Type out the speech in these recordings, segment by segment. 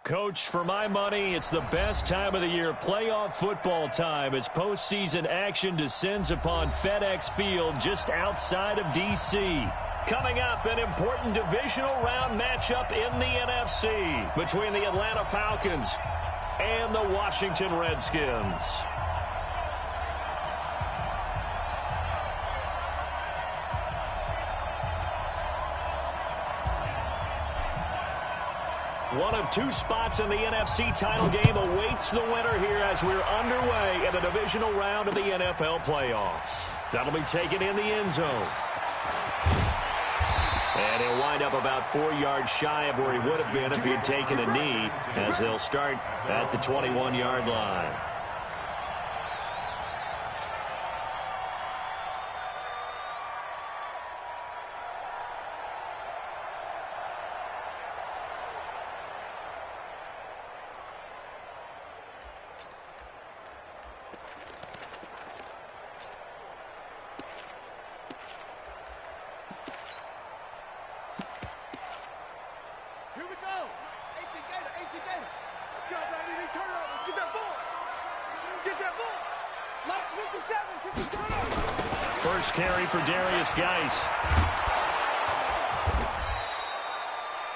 Coach, for my money, it's the best time of the year, playoff football time, as postseason action descends upon FedEx Field just outside of D.C. Coming up, an important divisional round matchup in the NFC between the Atlanta Falcons and the Washington Redskins. One of two spots in the NFC title game awaits the winner here as we're underway in the divisional round of the NFL playoffs. That'll be taken in the end zone. And he'll wind up about 4 yards shy of where he would have been if he had taken a knee, as they'll start at the 21-yard line. First carry for Darius Geis.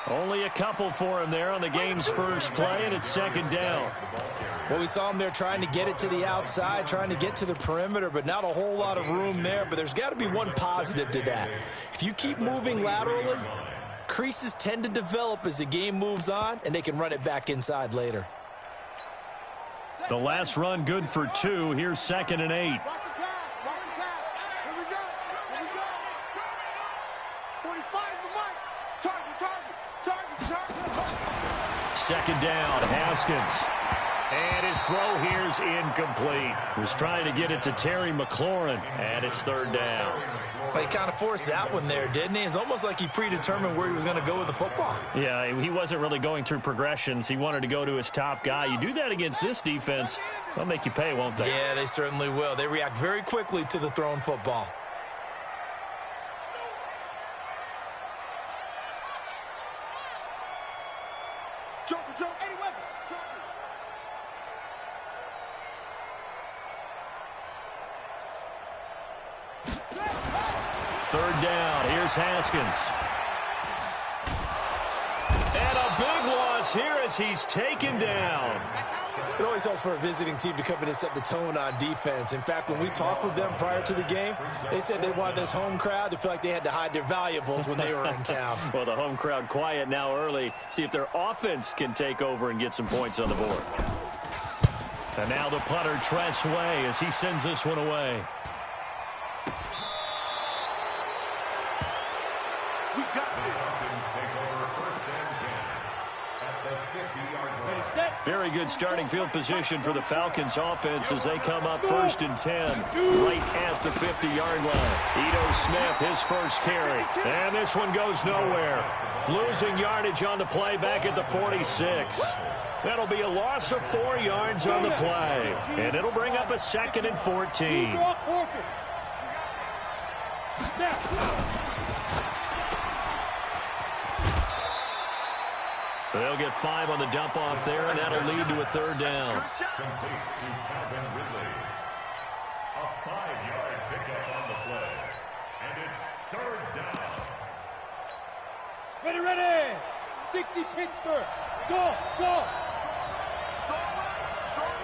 Only a couple for him there on the game's first play, and it's second down. Well, we saw him there trying to get it to the outside, trying to get to the perimeter, but not a whole lot of room there. But there's got to be one positive to that. If you keep moving laterally, creases tend to develop as the game moves on, and they can run it back inside later. The last run good for 2. Here's 2nd and 8. Second down, Haskins. And his throw here's incomplete. Was trying to get it to Terry McLaurin, and it's 3rd down. Well, he kind of forced that one there, didn't he? It's almost like he predetermined where he was going to go with the football. Yeah, he wasn't really going through progressions. He wanted to go to his top guy. You do that against this defense, they'll make you pay, won't they? Yeah, they certainly will. They react very quickly to the thrown football. Third down. Here's Haskins. And a big loss here as he's taken down. It always helps for a visiting team to come in and set the tone on defense. In fact, when we talked with them prior to the game, they said they wanted this home crowd to feel like they had to hide their valuables when they were in town. Well, the home crowd quiet now early. See if their offense can take over and get some points on the board. And now the punter, Tress Way, as he sends this one away. Very good starting field position for the Falcons offense as they come up 1st and 10 right at the 50-yard line. Ito Smith, his first carry. And this one goes nowhere. Losing yardage on the play back at the 46. That'll be a loss of 4 yards on the play. And it'll bring up a 2nd and 14. They'll get 5 on the dump-off there, and that'll lead to a 3rd down. Complete to Calvin Ridley. A 5-yard pickup on the play. And it's 3rd down. Ready! 60 Pittsburgh. Go! So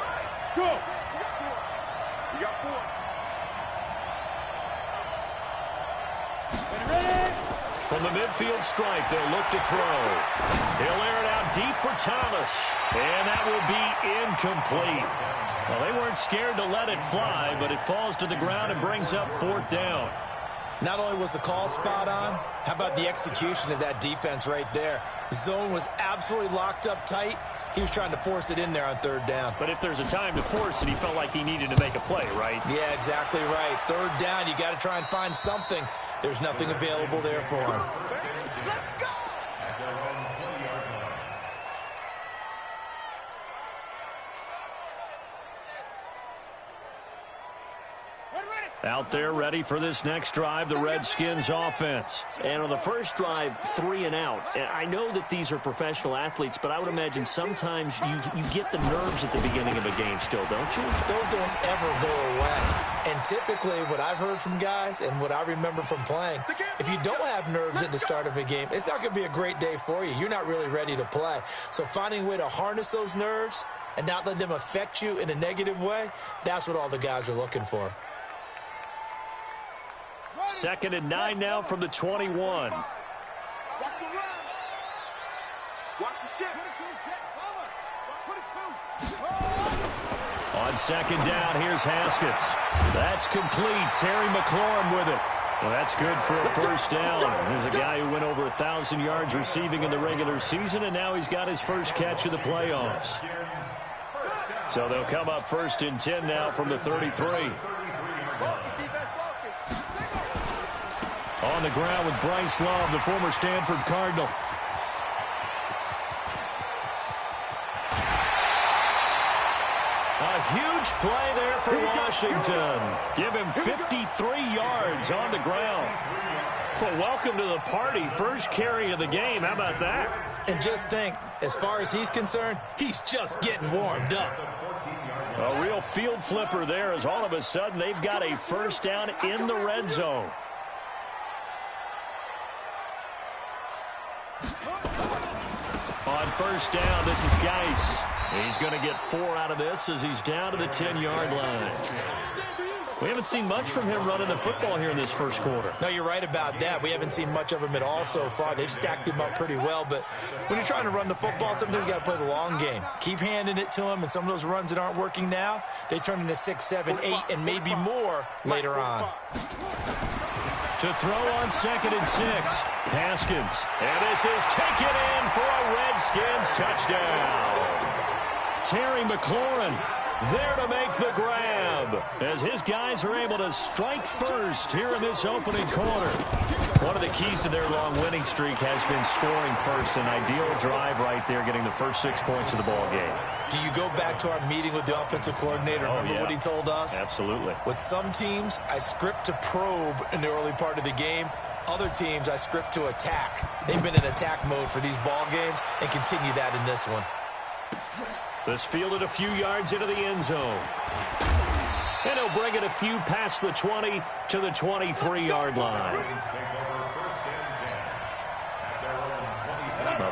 right. Go! You got 4. Ready! From the midfield stripe, they'll look to throw. He'll air it out deep for Thomas. And that will be incomplete. Well, they weren't scared to let it fly, but it falls to the ground and brings up 4th down. Not only was the call spot on, how about the execution of that defense right there? The zone was absolutely locked up tight. He was trying to force it in there on 3rd down. But if there's a time to force it, he felt like he needed to make a play, right? Yeah, exactly right. 3rd down, you got to try and find something. There's nothing available there for him. Let's go! At their own 20-yard line. Ready! Out there ready for this next drive, the Redskins offense. And on the first drive, 3 and out. And I know that these are professional athletes, but I would imagine sometimes you get the nerves at the beginning of a game still, don't you? Those don't ever go away. And typically what I've heard from guys and what I remember from playing, if you don't have nerves at the start of a game, it's not going to be a great day for you. You're not really ready to play. So finding a way to harness those nerves and not let them affect you in a negative way, that's what all the guys are looking for. 2nd and 9 now from the 21. Watch the run. Watch the shift. 22. On 2nd down, here's Haskins. That's complete. Terry McLaurin with it. Well, that's good for a first down. There's a guy who went over 1,000 yards receiving in the regular season, and now he's got his first catch of the playoffs. So they'll come up 1st and 10 now from the 33. On the ground with Bryce Love, the former Stanford Cardinal. A huge play there for Washington. Give him 53 yards on the ground. Well, welcome to the party. First carry of the game. How about that? And just think, as far as he's concerned, he's just getting warmed up. A real field flipper there as all of a sudden they've got a first down in the red zone. On first down, this is Geis. He's going to get 4 out of this as he's down to the 10-yard line. We haven't seen much from him running the football here in this first quarter. No, you're right about that. We haven't seen much of him at all so far. They've stacked him up pretty well, but when you're trying to run the football, sometimes you got to play the long game. Keep handing it to him, and some of those runs that aren't working now, they turn into 6, 7, 8, and maybe more later on. To throw on 2nd and 6, Haskins. And this is taken in for a Redskins touchdown. Terry McLaurin there to make the grab as his guys are able to strike first here in this opening quarter. One of the keys to their long winning streak has been scoring first. An ideal drive right there, getting the first 6 points of the ball game. Do you go back to our meeting with the offensive coordinator? Remember what he told us? Absolutely. With some teams, I script to probe in the early part of the game. Other teams, I script to attack. They've been in attack mode for these ball games and continue that in this one. This fielded a few yards into the end zone. And he'll bring it a few past the 20 to the 23-yard line.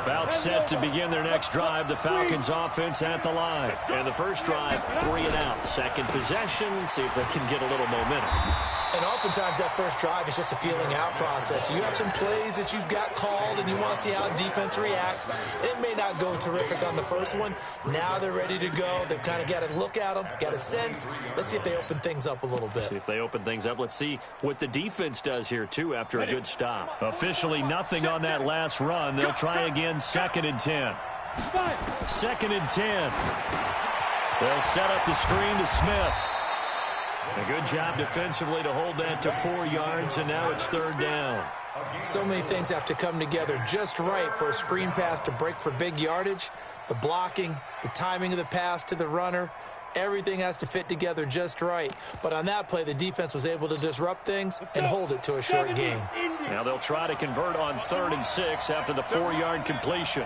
About set to begin their next drive, the Falcons offense at the line. And the first drive, 3 and out. Second possession, see if they can get a little momentum. And oftentimes that first drive is just a feeling out process. You have some plays that you've got called and you want to see how defense reacts. It may not go terrific on the first one. Now they're ready to go. They've kind of got to look at them, got a sense. Let's see if they open things up a little bit. See if they open things up. Let's see what the defense does here, too, after a good stop. Officially nothing on that last run. They'll try again, 2nd and 10. 2nd and 10. They'll set up the screen to Smith. A good job defensively to hold that to 4 yards, and now it's 3rd down. So many things have to come together just right for a screen pass to break for big yardage. The blocking, the timing of the pass to the runner, everything has to fit together just right. But on that play, the defense was able to disrupt things and hold it to a short game. Now they'll try to convert on 3rd and 6 after the 4-yard completion.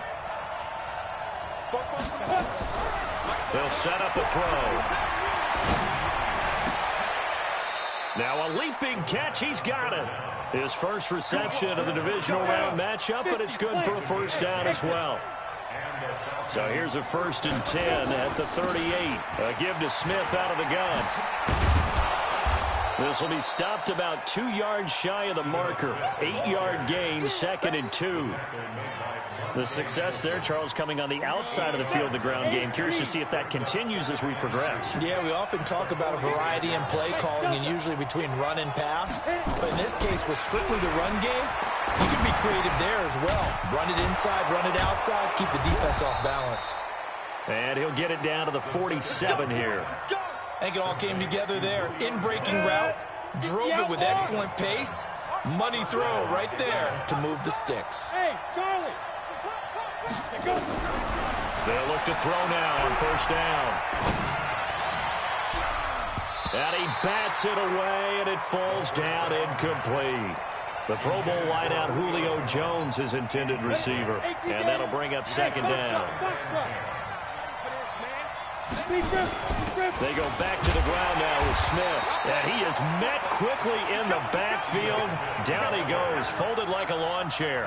They'll set up the throw. Now a leaping catch, he's got it. His first reception of the divisional round matchup, but it's good for a first down as well. So here's a 1st and 10 at the 38. A give to Smith out of the gun. This will be stopped about 2 yards shy of the marker. 8-yard gain, 2nd and 2. The success there, Charles, coming on the outside of the field, the ground game. Curious to see if that continues as we progress. Yeah, we often talk about a variety in play calling and usually between run and pass. But in this case, with strictly the run game, you can be creative there as well. Run it inside, run it outside, keep the defense off balance. And he'll get it down to the 47 here. I think it all came together there. In-breaking route, drove it with excellent pace. Money throw right there to move the sticks. Hey, Charlie. They'll look to throw now on 1st down. And he bats it away, and it falls down incomplete. The Pro Bowl wideout Julio Jones is intended receiver, and that'll bring up second down. They go back to the ground now with Smith, and he is met quickly in the backfield. Down he goes, folded like a lawn chair.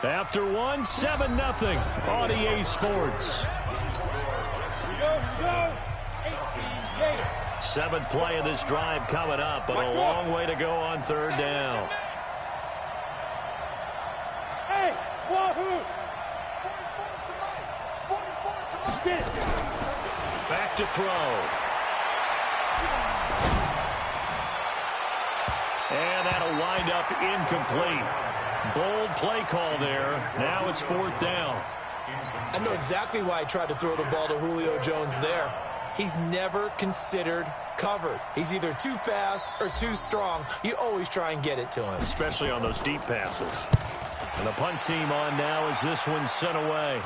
After one, 7-0 on EA Sports. Seventh play of this drive coming up, but a long way to go on third down. Hey, Wahoo! Back to throw. And that'll wind up incomplete. Bold play call there. Now it's fourth down. I know exactly why I tried to throw the ball to Julio Jones there. He's never considered covered. He's either too fast or too strong. You always try and get it to him. Especially on those deep passes. And the punt team on now as this one's sent away.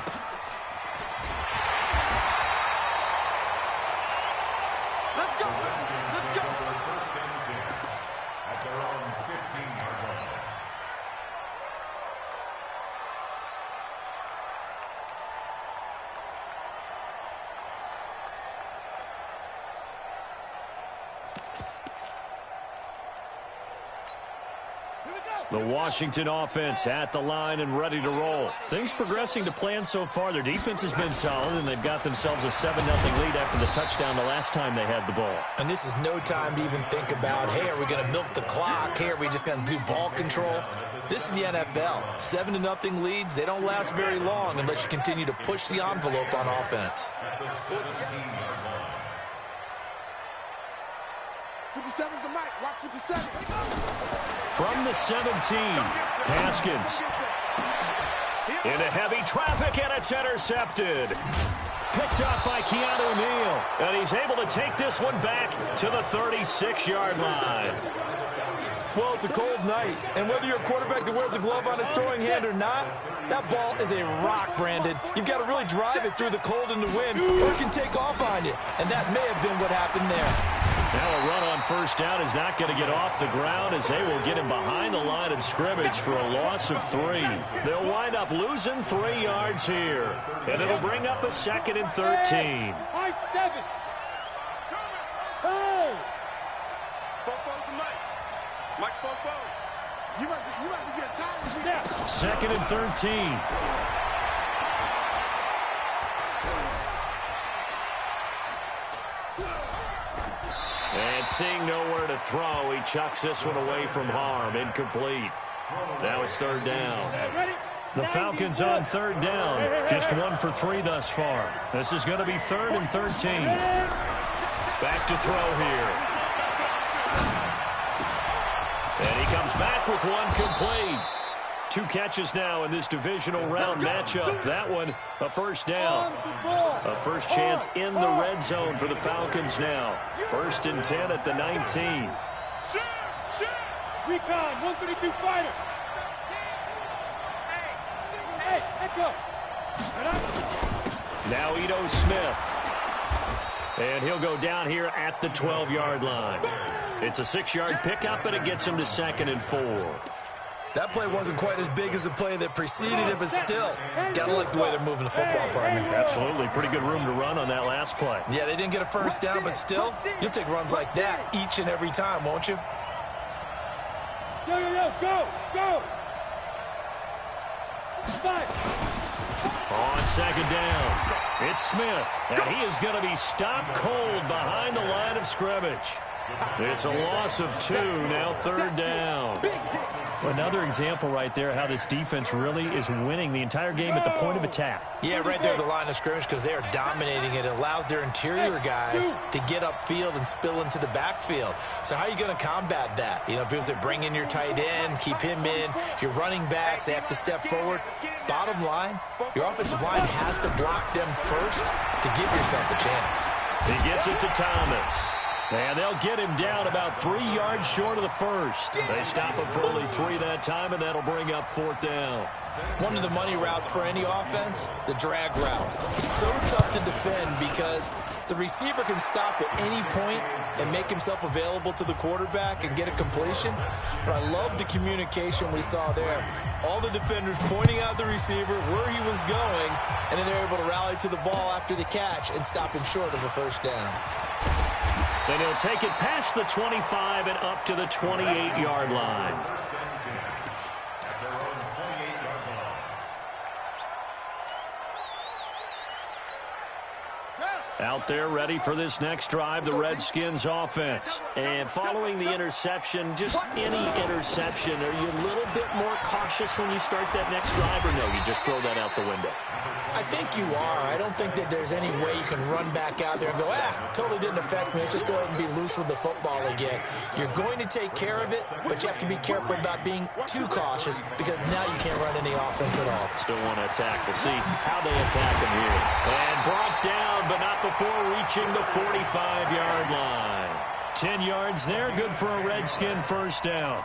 Let's go! Let's go! First and 10 at their own 15-yard line. The Washington offense at the line and ready to roll. Things progressing to plan so far. Their defense has been solid, and they've got themselves a 7-0 lead after the touchdown the last time they had the ball. And this is no time to even think about, hey, are we going to milk the clock? Hey, are we just going to do ball control? This is the NFL. 7-0 leads, they don't last very long unless you continue to push the envelope on offense. At the 17-yard line. 57's the mic. Watch 57. From the 17, Haskins. Into heavy traffic, and it's intercepted. Picked up by Keanu Neal. And he's able to take this one back to the 36-yard line. Well, it's a cold night, and whether you're a quarterback that wears a glove on his throwing hand or not, that ball is a rock, Brandon. You've got to really drive it through the cold and the wind, or it can take off on you. And that may have been what happened there. Now a run on first down is not going to get off the ground as they will get him behind the line of scrimmage for a loss of 3. They'll wind up losing 3 yards here, and it'll bring up a second and 13. High 7. Hey! Fofo's the mic. Mike Fofo. You must be getting tired of this. Second and 13. And seeing nowhere to throw, he chucks this one away from harm. Incomplete. Now it's third down. The Falcons on third down. Just 1 for 3 thus far. This is going to be third and 13. Back to throw here. And he comes back with one complete. 2 catches now in this divisional round matchup. That one, a first down. A first chance in the red zone for the Falcons now. First and 10 at the 19. Recon, 132 fighter. Hey, echo. Now Ito Smith. And he'll go down here at the 12-yard line. It's a 6-yard pickup, and it gets him to second and 4. That play wasn't quite as big as the play that preceded it, but still, gotta like the way they're moving the football, partner. Absolutely. Pretty good room to run on that last play. Yeah, they didn't get a first down, but still, you'll take runs like that each and every time, won't you? Yo, go, go. 5. On second down, it's Smith, and he is going to be stopped cold behind the line of scrimmage. It's a loss of 2, now third down. Another example right there how this defense really is winning the entire game at the point of attack. Yeah, right there at the line of scrimmage because they are dominating it. It allows their interior guys to get upfield and spill into the backfield. So how are you going to combat that? You know, because they bring in your tight end, keep him in. Your running backs, they have to step forward. Bottom line, your offensive line has to block them first to give yourself a chance. He gets it to Thomas. And they'll get him down about 3 yards short of the first. They stop him for only 3 that time, and that'll bring up 4th down. One of the money routes for any offense, the drag route. So tough to defend because the receiver can stop at any point and make himself available to the quarterback and get a completion. But I love the communication we saw there. All the defenders pointing out the receiver, where he was going, and then they're able to rally to the ball after the catch and stop him short of a first down. Then he'll take it past the 25 and up to the 28-yard line. Out there ready for this next drive, the Redskins offense. And following the interception, just any interception, are you a little bit more cautious when you start that next drive, or no, you just throw that out the window? I think you are. I don't think that there's any way you can run back out there and go, totally didn't affect me. Let's just go ahead and be loose with the football again. You're going to take care of it, but you have to be careful about being too cautious because now you can't run any offense at all. Still want to attack. We'll see how they attack him here. And brought down, but not before reaching the 45-yard line. 10 yards there, good for a Redskin first down.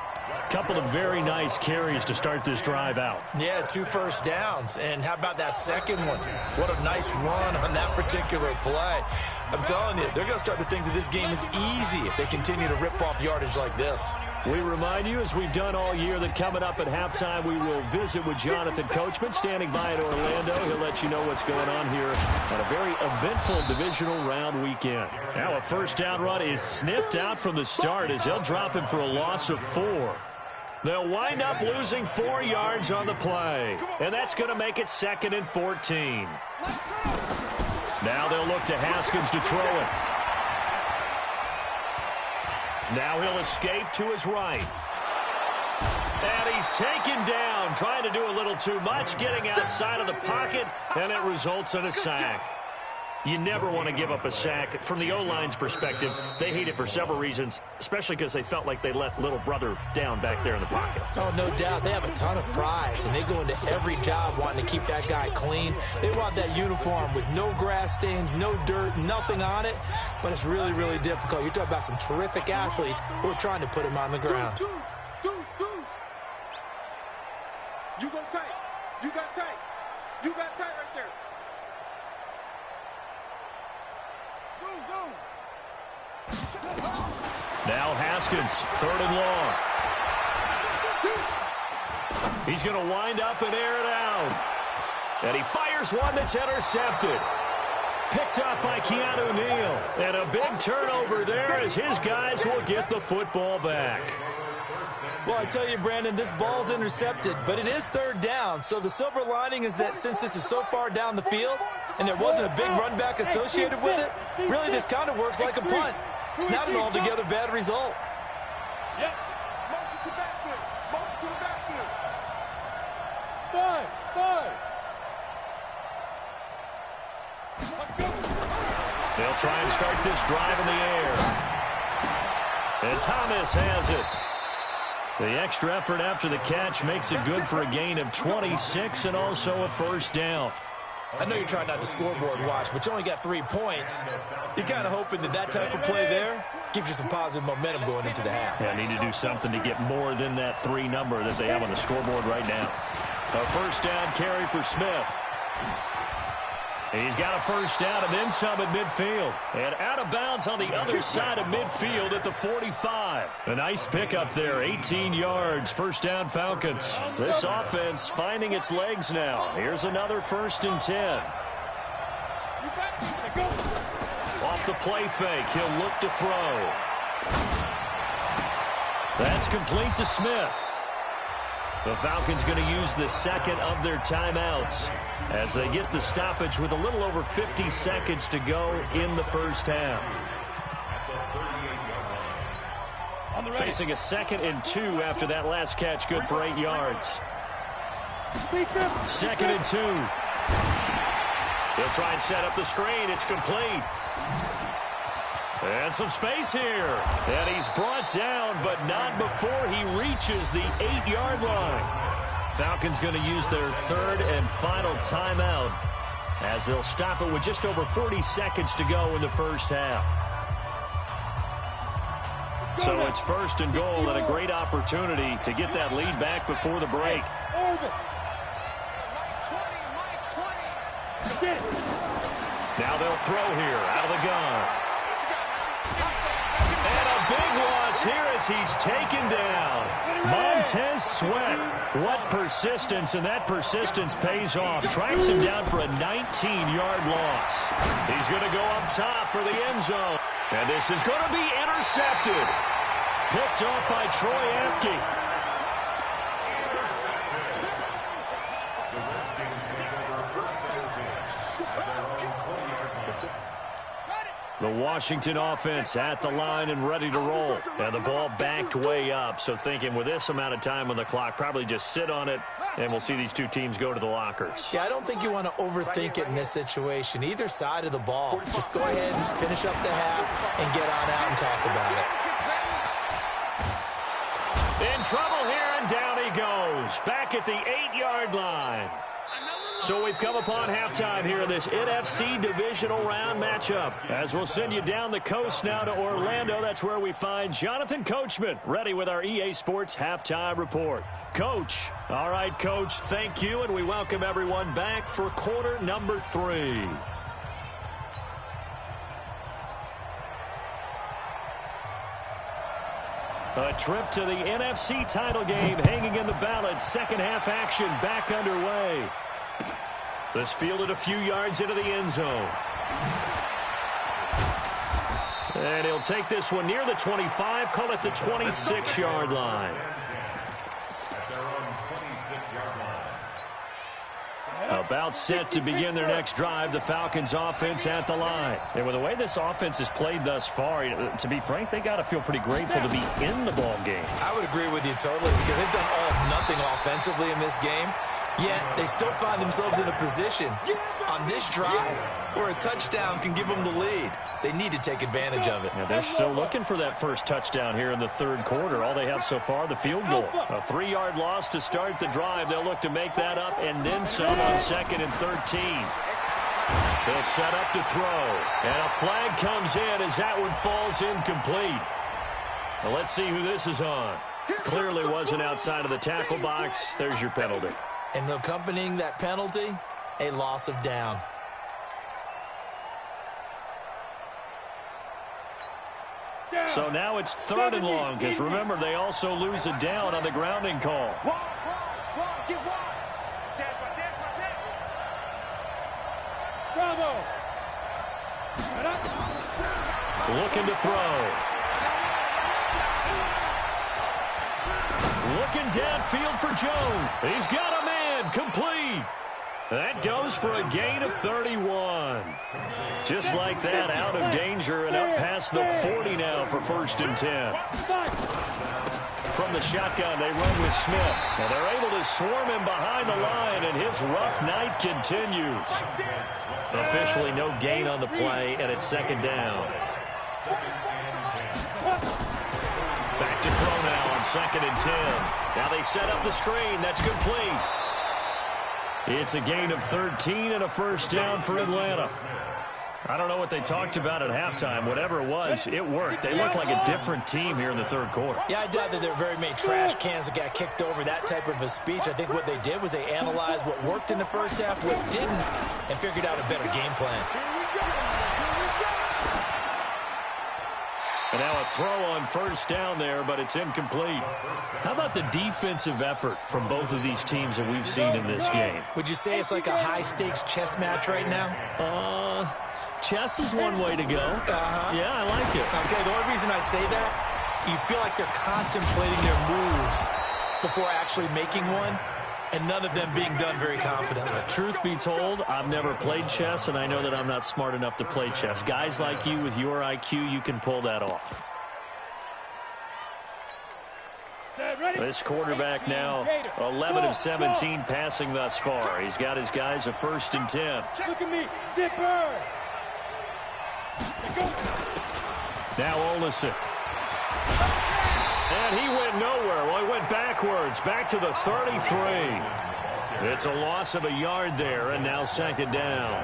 Couple of very nice carries to start this drive out. Yeah, 2 first downs. And how about that second one? What a nice run on that particular play. I'm telling you, they're going to start to think that this game is easy if they continue to rip off yardage like this. We remind you, as we've done all year, that coming up at halftime, we will visit with Jonathan Coachman, standing by in Orlando. He'll let you know what's going on here on a very eventful divisional round weekend. Now a first down run is sniffed out from the start as they'll drop him for a loss of 4. They'll wind up losing 4 yards on the play, and that's going to make it 2nd and 14. Now they'll look to Haskins to throw it. Now he'll escape to his right. And he's taken down, trying to do a little too much, getting outside of the pocket, and it results in a sack. You never want to give up a sack. From the O-line's perspective, they hate it for several reasons, especially because they felt like they let little brother down back there in the pocket. Oh, no doubt. They have a ton of pride, and they go into every job wanting to keep that guy clean. They want that uniform with no grass stains, no dirt, nothing on it, but it's really, really difficult. You're talking about some terrific athletes who are trying to put him on the ground. You go tight. You got tight. You got tight right there. Now Haskins, 3rd and long. He's going to wind up and air it out. And he fires one that's intercepted. Picked up by Keanu Neal. And a big turnover there as his guys will get the football back. Well, I tell you, Brandon, this ball's intercepted, but it is 3rd down. So the silver lining is that since this is so far down the field and there wasn't a big run back associated with it, really this kind of works like a punt. It's not an altogether bad result. Yep. Motion to backfield. Motion to the backfield. 5. They'll try and start this drive in the air. And Thomas has it. The extra effort after the catch makes it good for a gain of 26 and also a first down. I know you're trying not to scoreboard watch, but you only got 3 points. You're kind of hoping that that type of play there gives you some positive momentum going into the half. Yeah, need to do something to get more than that 3 number that they have on the scoreboard right now. A first down carry for Smith. He's got a first down and then some at midfield. And out of bounds on the other side of midfield at the 45. A nice pickup there, 18 yards, first down Falcons. This offense finding its legs now. Here's another 1st and 10. Off the play fake, he'll look to throw. That's complete to Smith. The Falcons going to use the 2nd of their timeouts as they get the stoppage with a little over 50 seconds to go in the first half. Facing a 2nd and 2 after that last catch, good for 8 yards. 2nd and 2. They'll try and set up the screen. It's complete. And some space here. And he's brought down, but not before he reaches the 8-yard line. Falcons going to use their 3rd and final timeout as they'll stop it with just over 40 seconds to go in the first half. So it's first and goal and a great opportunity to get that lead back before the break. Now they'll throw here out of the gun. And a big loss here as he's taken down. Montez Sweat. What persistence, and that persistence pays off. Tracks him down for a 19-yard loss. He's going to go up top for the end zone. And this is going to be intercepted. Picked off by Troy Apke. The Washington offense at the line and ready to roll. And the ball backed way up. So thinking with this amount of time on the clock, probably just sit on it, and we'll see these two teams go to the lockers. Yeah, I don't think you want to overthink it in this situation. Either side of the ball. Just go ahead and finish up the half and get on out and talk about it. In trouble here, and down he goes. Back at the 8-yard line. So we've come upon halftime here in this NFC divisional round matchup. As we'll send you down the coast now to Orlando, that's where we find Jonathan Coachman, ready with our EA Sports halftime report. Coach. All right, Coach, thank you, and we welcome everyone back for quarter number 3. A trip to the NFC title game hanging in the balance. Second half action back underway. This fielded a few yards into the end zone. And he'll take this one near the 25, call it the 26-yard line. About set to begin their next drive, the Falcons offense at the line. And with the way this offense has played thus far, to be frank, they got to feel pretty grateful to be in the ball game. I would agree with you totally, because they've done all of nothing offensively in this game. Yet they still find themselves in a position on this drive where a touchdown can give them the lead. They need to take advantage of it. Yeah, they're still looking for that first touchdown here in the third quarter. All they have so far, the field goal. A 3-yard loss to start the drive. They'll look to make that up and then some on 2nd and 13. They'll set up to throw. And a flag comes in as that one falls incomplete. Well, let's see who this is on. Clearly wasn't outside of the tackle box. There's your penalty. And accompanying that penalty, a loss of down. So now it's 3rd and long, because remember, they also lose a down on the grounding call. Looking to throw. Looking downfield for Jones. He's got a man, complete. That goes for a gain of 31. Just like that, out of danger and up past the 40 now for 1st and 10. From the shotgun, they run with Smith. And they're able to swarm him behind the line, and his rough night continues. Officially no gain on the play, and it's 2nd down. Back to throw now on 2nd and 10. Now they set up the screen. That's complete. It's a gain of 13 and a 1st down for Atlanta. I don't know what they talked about at halftime. Whatever it was, it worked. They look like a different team here in the 3rd quarter. Yeah, I doubt that there were very many trash cans that got kicked over, that type of a speech. I think what they did was they analyzed what worked in the first half, what didn't, and figured out a better game plan. And now a throw on 1st down there, but it's incomplete. How about the defensive effort from both of these teams that we've seen in this game? Would you say it's like a high-stakes chess match right now? Chess is one way to go. Yeah, I like it. Okay, the only reason I say that, you feel like they're contemplating their moves before actually making one, and none of them being done very confidently. Truth be told, I've never played chess, and I know that I'm not smart enough to play chess. Guys like you with your IQ, you can pull that off. This quarterback now 11 of 17 passing thus far. He's got his guys a 1st and 10. Look at me, zipper. Now Olsen. And he went nowhere. Well, he went backwards, back to the 33. It's a loss of a yard there, and now 2nd down.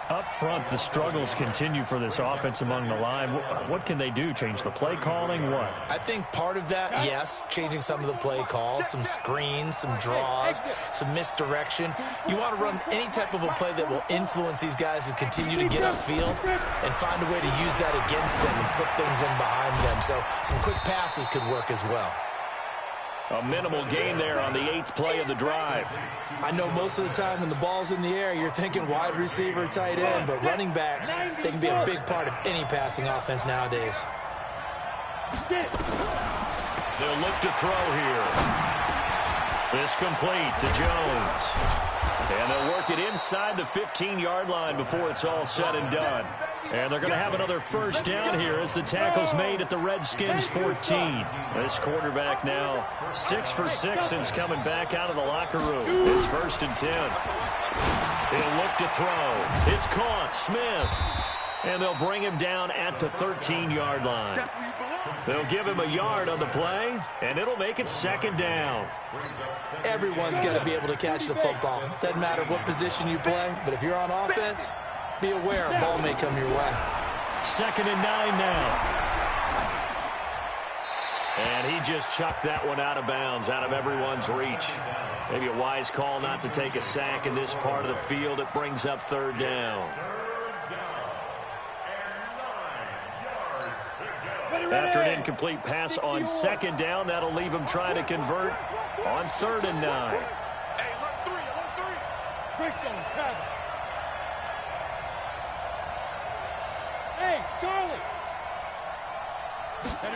Up front, the struggles continue for this offense among the line. What can they do? Change the play calling? What? I think part of that, yes, changing some of the play calls, some screens, some draws, some misdirection. You want to run any type of a play that will influence these guys to continue to get upfield and find a way to use that against them and slip things in behind them. So some quick passes could work as well. A minimal gain there on the 8th play of the drive. I know most of the time when the ball's in the air, you're thinking wide receiver, tight end, but running backs, they can be a big part of any passing offense nowadays. They'll look to throw here. This complete to Jones. And they'll work it inside the 15-yard line before it's all said and done. And they're going to have another first down here as the tackle's made at the Redskins' 14. This quarterback now 6 for 6 since coming back out of the locker room. It's 1st and 10. He'll look to throw. It's caught. Smith. And they'll bring him down at the 13-yard line. They'll give him a yard on the play, and it'll make it 2nd down. Everyone's got to be able to catch the football. Doesn't matter what position you play, but if you're on offense, be aware a ball may come your way. 2nd and 9 now. And he just chucked that one out of bounds, out of everyone's reach. Maybe a wise call not to take a sack in this part of the field. It brings up 3rd down. After an incomplete pass on 2nd down, that'll leave him trying to convert on 3rd and 9. Hey, look 3, look 3. Hey, Charlie.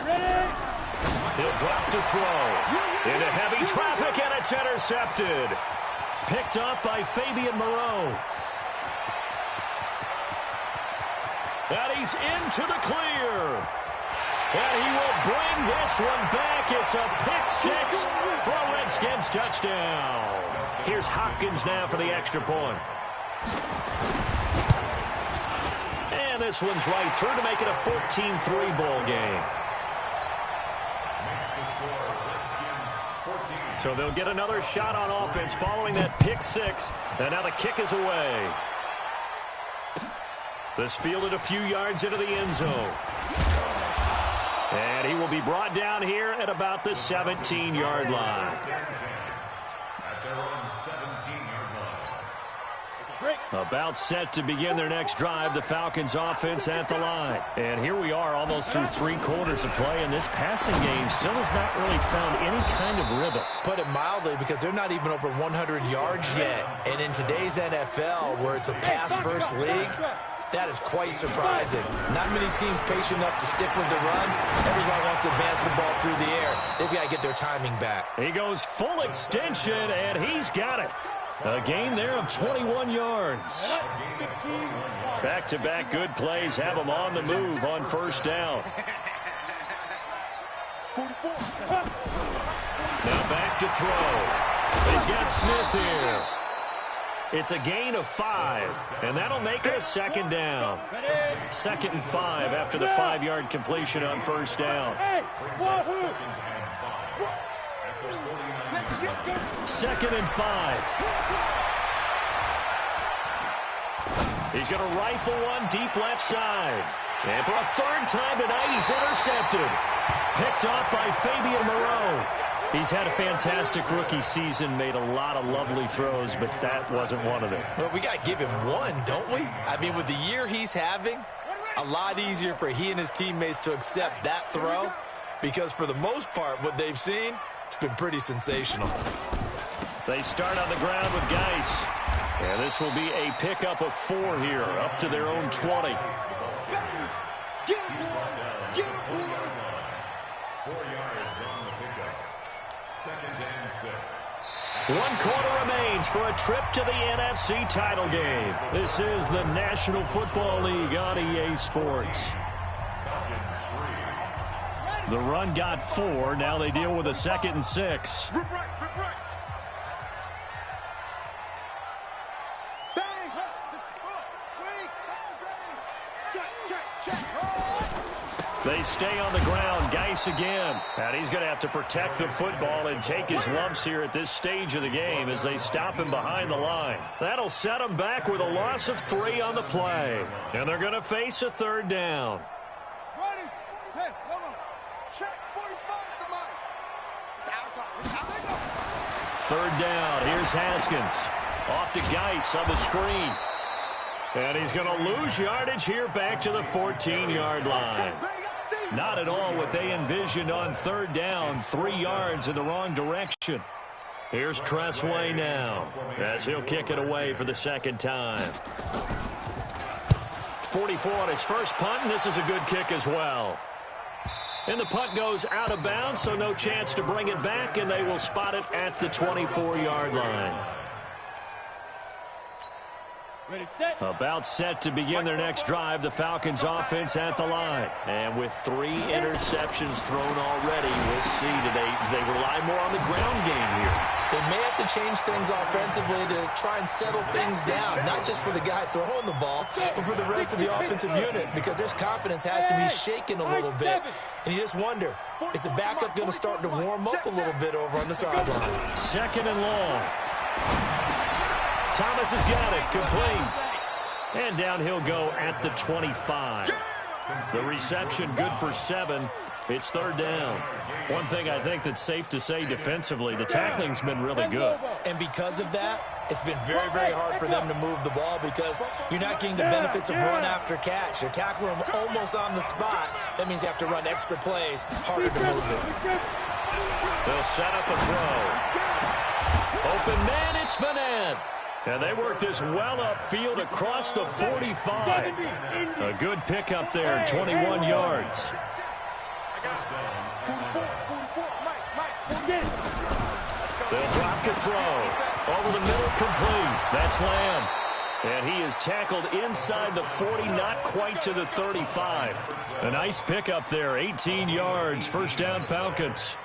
Ready? He'll drop to throw. Into heavy traffic, and it's intercepted. Picked up by Fabian Moreau. And he's into the clear. And he will bring this one back. It's a pick 6 for a Redskins touchdown. Here's Hopkins now for the extra point. And this one's right through to make it a 14-3 ball game. So they'll get another shot on offense following that pick 6. And now the kick is away. This fielded a few yards into the end zone. And he will be brought down here at about the 17-yard line. About set to begin their next drive, the Falcons offense at the line. And here we are almost through 3 quarters of play, and this passing game still has not really found any kind of rhythm. Put it mildly, because they're not even over 100 yards yet. And in today's NFL, where it's a pass-first league, that is quite surprising. Not many teams patient enough to stick with the run. Everybody wants to advance the ball through the air. They've got to get their timing back. He goes full extension, and he's got it. A gain there of 21 yards. Back-to-back good plays have him on the move on 1st down. Now back to throw. He's got Smith here. It's a gain of 5, and that'll make it a 2nd down. 2nd and 5 after the 5-yard completion on 1st down. 2nd and 5. He's going to rifle one deep left side. And for a 3rd time tonight, he's intercepted. Picked off by Fabian Moreau. He's had a fantastic rookie season, made a lot of lovely throws, but that wasn't one of them. Well, we got to give him one, don't we? I mean, with the year he's having, a lot easier for he and his teammates to accept that throw, because for the most part, what they've seen, it's been pretty sensational. They start on the ground with Geis. And this will be a pickup of 4 here, up to their own 20. 4 yards on the pickup. 2nd and 6. 1 quarter remains for a trip to the NFC title game. This is the National Football League on EA Sports. The run got 4. Now they deal with a 2nd and 6. They stay on the ground. Geis again. And he's going to have to protect the football and take his lumps here at this stage of the game as they stop him behind the line. That'll set him back with a loss of 3 on the play. And they're going to face a third down. Ready? Hey, hold on. Check 45 tonight. It's out time. It's out they go. Third down. Here's Haskins. Off to Geis on the screen. And he's going to lose yardage here back to the 14-yard line. Not at all what they envisioned on third down. 3 yards in the wrong direction. Here's Tressway now as he'll kick it away for the second time. 44 on his first punt, and this is a good kick as well. And the punt goes out of bounds, so no chance to bring it back, and they will spot it at the 24-yard line. Ready, set. About set to begin their next drive, the Falcons offense at the line. And with 3 interceptions thrown already, we'll see today they rely more on the ground game here. They may have to change things offensively to try and settle things down, not just for the guy throwing the ball, but for the rest of the offensive unit, because their confidence has to be shaken a little bit. And you just wonder, is the backup going to start to warm up a little bit over on the sideline? Second and long. Thomas has got it, complete. And down he'll go at the 25. The reception good for 7. It's third down. One thing I think that's safe to say defensively, the tackling's been really good. And because of that, it's been very, very hard for them to move the ball because you're not getting the benefits of run after catch. They're tackling them almost on the spot. That means you have to run extra plays, harder to move it. They'll set up a throw. Open man, it's Vanette. And they work this well upfield across the 45. A good pickup there, 21 yards. They'll drop the throw. Over the middle, complete. That's Lamb. And he is tackled inside the 40, not quite to the 35. A nice pickup there, 18 yards. First down, Falcons.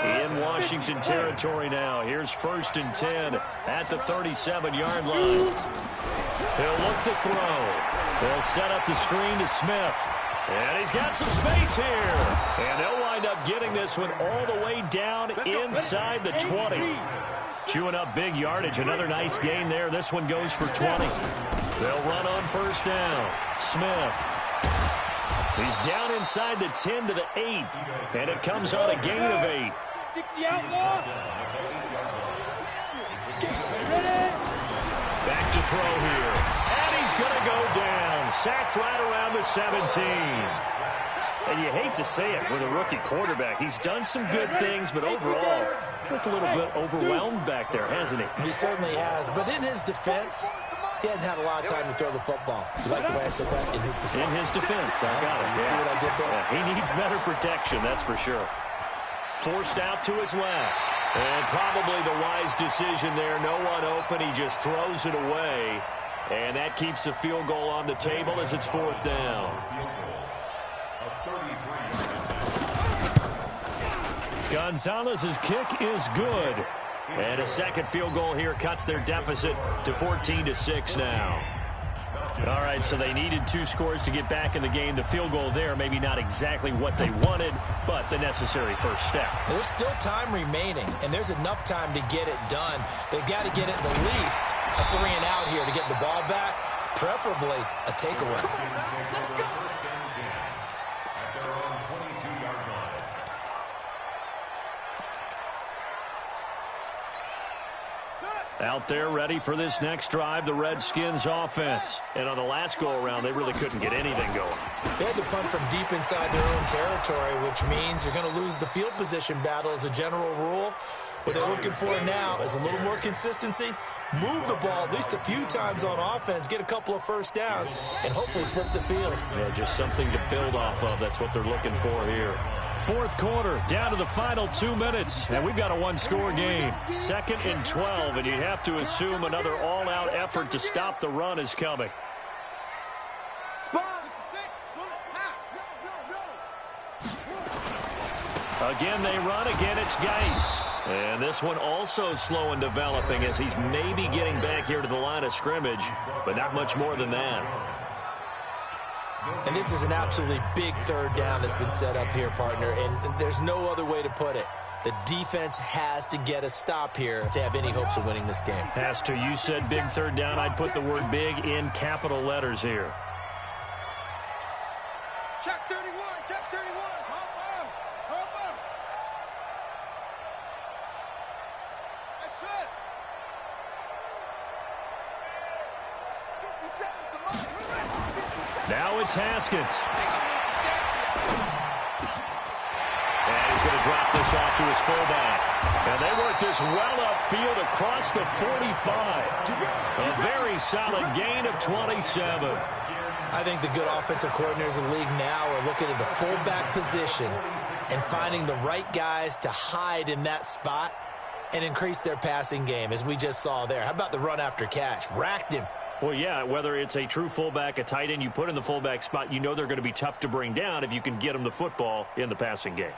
In Washington territory now. Here's 1st and 10 at the 37-yard line. He'll look to throw. They'll set up the screen to Smith. And he's got some space here. And they'll wind up getting this one all the way down inside the 20. Chewing up big yardage. Another nice gain there. This one goes for 20. They'll run on first down. Smith. He's down inside the 10 to the 8. And it comes on a gain of 8. 60 outlaw. Back to throw here. And he's going to go down. Sacked right around the 17. And you hate to say it with a rookie quarterback. He's done some good things, but overall, looked a little bit overwhelmed back there, hasn't he? He certainly has. But in his defense, he hadn't had a lot of time to throw the football. You like the way I said that? In his defense. In his defense. I got it. You see what I did there? Yeah, he needs better protection, that's for sure. Forced out to his left. And probably the wise decision there. No one open. He just throws it away. And that keeps the field goal on the table as it's 4th down. Gonzalez's kick is good. And a second field goal here cuts their deficit to 14-6 now. All right, so they needed 2 scores to get back in the game. The field goal there, maybe not exactly what they wanted, but the necessary first step. There's still time remaining, and there's enough time to get it done. They've got to get it at least a 3 and out here to get the ball back, preferably a takeaway. Out there ready for this next drive, the Redskins offense. And on the last go-around, they really couldn't get anything going. They had to punt from deep inside their own territory, which means you're going to lose the field position battle as a general rule. What they're looking for now is a little more consistency, move the ball at least a few times on offense, get a couple of first downs, and hopefully flip the field. Yeah, just something to build off of. That's what they're looking for here. 4th quarter, down to the final 2 minutes, and we've got a 1-score game. 2nd and 12, and you have to assume another all-out effort to stop the run is coming. Again, they run. Again, it's Geis. And this one also slow in developing as he's maybe getting back here to the line of scrimmage, but not much more than that. And this is an absolutely big third down that's been set up here, partner, and there's no other way to put it. The defense has to get a stop here to have any hopes of winning this game. Has to. You said big third down. I'd put the word big in capital letters here. Check 31, check 31. Hop up. That's it. 57, Now it's Haskins. And he's going to drop this off to his fullback. And they work this well upfield across the 45. A very solid gain of 27. I think the good offensive coordinators in the league now are looking at the fullback position and finding the right guys to hide in that spot and increase their passing game, as we just saw there. How about the run after catch? Racked him. Well, yeah, whether it's a true fullback, a tight end, you put in the fullback spot, you know they're going to be tough to bring down if you can get them the football in the passing game.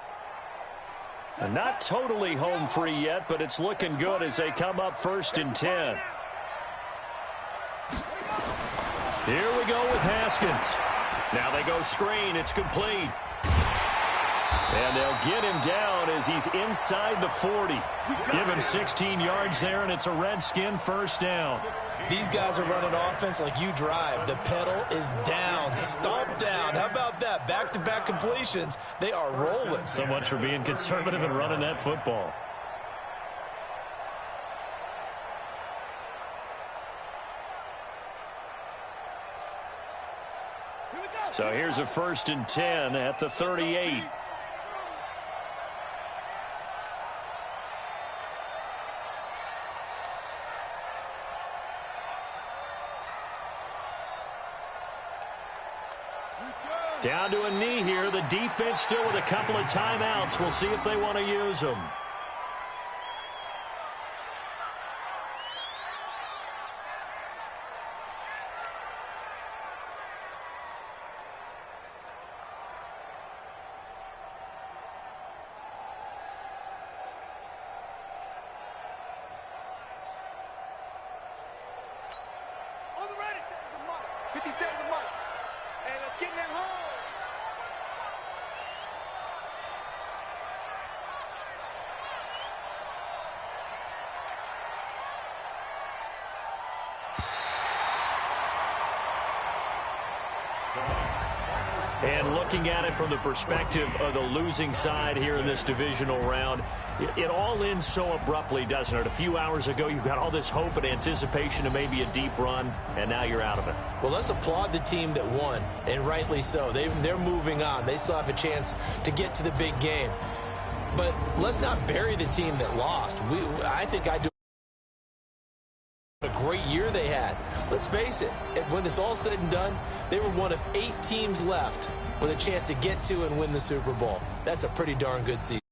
And not totally home free yet, but it's looking good as they come up 1st and 10. Here we go with Haskins. Now they go screen. It's complete. And they'll get him down as he's inside the 40. Give him 16 yards there, and it's a Redskin first down. These guys are running offense like you drive. The pedal is down, stomp down. How about that? Back-to-back completions. They are rolling. So much for being conservative and running that football. So here's a 1st and 10 at the 38. Down to a knee here. The defense still with a couple of timeouts. We'll see if they want to use them. On the ready. 50 seconds a month. And let's get in that hole. And looking at it from the perspective of the losing side here in this divisional round, it all ends so abruptly, doesn't it? A few hours ago, you got all this hope and anticipation of maybe a deep run, and now you're out of it. Well, let's applaud the team that won, and rightly so. They're moving on. They still have a chance to get to the big game. But let's not bury the team that lost. I think I do. A great year they had. Let's face it, when it's all said and done, they were one of 8 teams left with a chance to get to and win the Super Bowl. That's a pretty darn good season.